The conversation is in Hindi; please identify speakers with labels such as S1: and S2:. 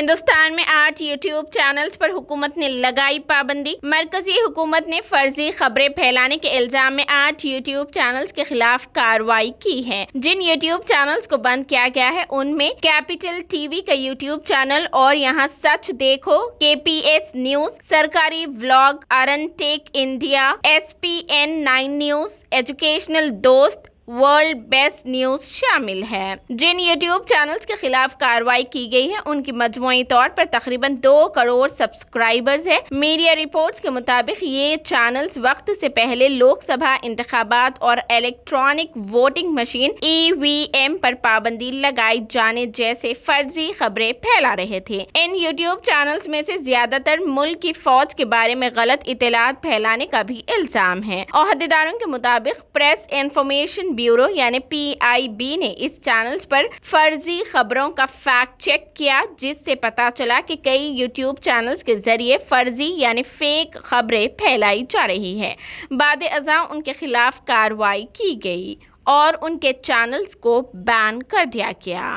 S1: हिंदुस्तान में 8 यूट्यूब चैनल्स पर हुकूमत ने लगाई पाबंदी। मरकजी हुकूमत ने फर्जी खबरें फैलाने के इल्जाम में 8 यूट्यूब चैनल्स के खिलाफ कार्रवाई की है। जिन यूट्यूब चैनल्स को बंद किया गया है उनमें कैपिटल टीवी का यूट्यूब चैनल और यहाँ सच देखो, KPS न्यूज, सरकारी vlog, Aran tech India, SPN 9 news, educational दोस्त, वर्ल्ड बेस्ट न्यूज शामिल है। जिन यूट्यूब चैनल्स के खिलाफ कार्रवाई की गई है उनकी मजमूई तौर पर तकरीबन 2 करोड़ सब्सक्राइबर्स है। मीडिया रिपोर्ट्स के मुताबिक ये चैनल्स वक्त से पहले लोकसभा इंतखाबात और इलेक्ट्रॉनिक वोटिंग मशीन EVM पर पाबंदी लगाए जाने जैसे फर्जी खबरें फैला रहे थे। इन यूट्यूब चैनल्स में से ज्यादातर मुल्क की फौज के बारे में गलत इत्तलात फैलाने का भी इल्जाम है। ओहदेदारों के मुताबिक प्रेस इंफॉर्मेशन ब्यूरो यानी PIB ने इस चैनल्स पर फर्जी खबरों का फैक्ट चेक किया, जिससे पता चला कि कई यूट्यूब चैनल्स के जरिए फर्जी यानी फेक खबरें फैलाई जा रही है। बाद अज़ां उनके खिलाफ कार्रवाई की गई और उनके चैनल्स को बैन कर दिया गया।